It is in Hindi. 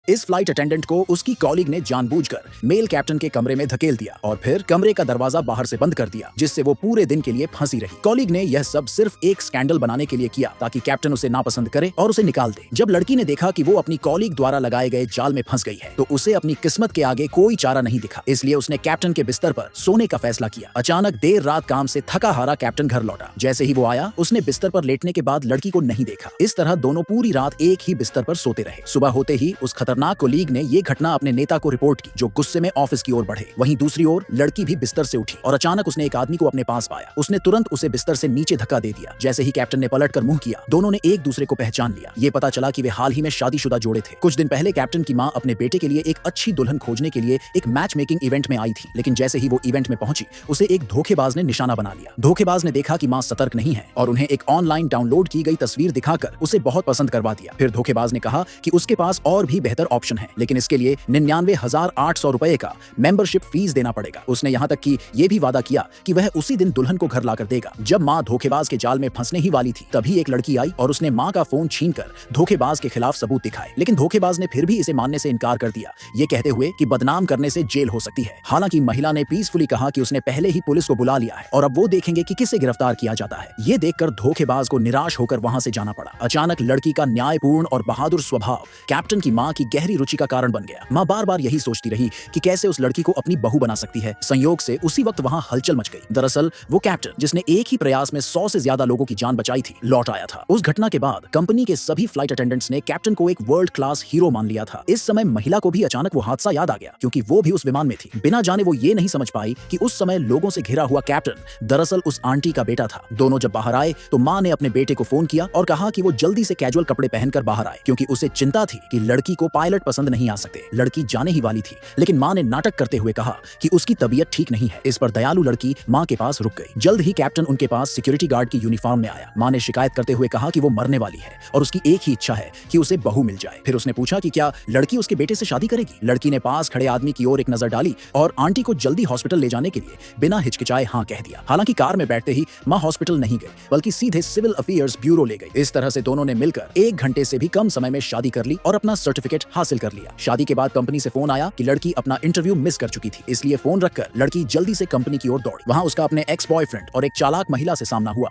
इस फ्लाइट अटेंडेंट को उसकी कॉलीग ने जानबूझकर मेल कैप्टन के कमरे में धकेल दिया और फिर कमरे का दरवाजा बाहर से बंद कर दिया, जिससे वो पूरे दिन के लिए फंसी रही। कॉलीग ने यह सब सिर्फ एक स्कैंडल बनाने के लिए किया ताकि कैप्टन उसे नापसंद करे और उसे निकाल दे। जब लड़की ने देखा कि वो अपनी कॉलीग द्वारा लगाए गए जाल में फंस गई है, तो उसे अपनी किस्मत के आगे कोई चारा नहीं दिखा, इसलिए उसने कैप्टन के बिस्तर पर सोने का फैसला किया। अचानक देर रात काम से थका हारा कैप्टन घर लौटा। जैसे ही वो आया, उसने बिस्तर पर लेटने के बाद लड़की को नहीं देखा। इस तरह दोनों पूरी रात एक ही बिस्तर पर सोते रहे। सुबह होते ही उस खतरनाक कोलीग ने ये घटना अपने नेता को रिपोर्ट की, जो गुस्से में ऑफिस की ओर बढ़े। वहीं दूसरी ओर लड़की भी बिस्तर से उठी और अचानक उसने एक आदमी को अपने पास पाया। उसने तुरंत उसे बिस्तर से नीचे धक्का दे दिया। जैसे ही कैप्टन ने पलटकर मुंह किया, दोनों ने एक दूसरे को पहचान लिया। ये पता चला कि वे हाल ही में शादीशुदा जोड़े थे। कुछ दिन पहले कैप्टन की मां अपने बेटे के लिए एक अच्छी दुल्हन खोजने के लिए एक मैच मेकिंग इवेंट में आई थी, लेकिन जैसे ही वो इवेंट में पहुंची, उसे एक धोखेबाज ने निशाना बना लिया। धोखेबाज ने देखा कि मां सतर्क नहीं है और उन्हें एक ऑनलाइन डाउनलोड की गई तस्वीर दिखाकर उसे बहुत पसंद करवा दिया। फिर धोखेबाज ने कहा कि उसके पास और भी बेहतर ऑप्शन है, लेकिन इसके लिए 99,800 रुपए का मेंबरशिप फीस देना पड़ेगा। उसने यहाँ तक कि ये भी वादा किया कि वह उसी दिन दुल्हन को घर लाकर देगा। जब मां धोखेबाज के जाल में फंसने ही वाली थी, तभी एक लड़की आई और उसने मां का फोन छीनकर धोखेबाज के खिलाफ सबूत दिखाए, लेकिन धोखेबाज ने फिर भी इसे मानने से इनकार कर दिया, ये कहते हुए कि बदनाम करने से जेल हो सकती है। हालांकि महिला ने पीसफुली कहा कि उसने पहले ही पुलिस को बुला लिया है और अब वो देखेंगे कि किसे गिरफ्तार किया जाता है। ये देखकर धोखेबाज को निराश होकर वहां से जाना पड़ा। अचानक लड़की का न्यायपूर्ण और बहादुर स्वभाव कैप्टन की मां की गहरी रुचि का कारण बन गया। मां बार बार यही सोचती रही कि कैसे उस लड़की को अपनी बहू बना सकती है। संयोग से उसी वक्त वहां हलचल मच गई। दरअसल वो कैप्टन, जिसने एक ही प्रयास में 100 से ज्यादा लोगों की जान बचाई थी, लौट आया था। उस घटना के बाद कंपनी के सभी फ्लाइट अटेंडेंट्स ने कैप्टन को एक वर्ल्ड क्लास हीरो मान लिया था। इस समय महिला को भी अचानक वो हादसा याद आ गया, क्योंकि वो भी उस विमान में थी। बिना जाने वो ये नहीं समझ पाई कि उस समय लोगों से घिरा हुआ कैप्टन दरअसल उस आंटी का बेटा था। दोनों जब बाहर आए तो मां ने अपने बेटे को फोन किया और कहा कि वो जल्दी से कैजुअल कपड़े पहनकर बाहर आए, क्योंकि उसे चिंता थी कि लड़की को पायलट पसंद नहीं आ सकते। लड़की जाने ही वाली थी, लेकिन मां ने नाटक करते हुए कहा कि उसकी तबीयत ठीक नहीं है। इस पर दयालु लड़की मां के पास रुक गई। जल्द ही कैप्टन उनके पास सिक्योरिटी गार्ड की यूनिफॉर्म में आया। मां ने शिकायत करते हुए कहा कि वो मरने वाली है और उसकी एक ही इच्छा है कि उसे बहू मिल जाए। फिर उसने पूछा कि क्या लड़की उसके बेटे से शादी करेगी। लड़की ने पास खड़े आदमी की ओर एक नजर डाली और आंटी को जल्दी हॉस्पिटल ले जाने के लिए बिना हिचकिचाए हाँ कह दिया। हालांकि कार में बैठते ही मां हॉस्पिटल नहीं गई, बल्कि सीधे सिविल अफेयर्स ब्यूरो ले गई। इस तरह से दोनों ने मिलकर 1 घंटे से भी कम समय में शादी कर ली और अपना सर्टिफिकेट हासिल कर लिया। शादी के बाद कंपनी से फोन आया कि लड़की अपना इंटरव्यू मिस कर चुकी थी, इसलिए फोन रखकर लड़की जल्दी से कंपनी की ओर दौड़ी। वहां उसका अपने एक्स बॉयफ्रेंड और एक चालाक महिला से सामना हुआ।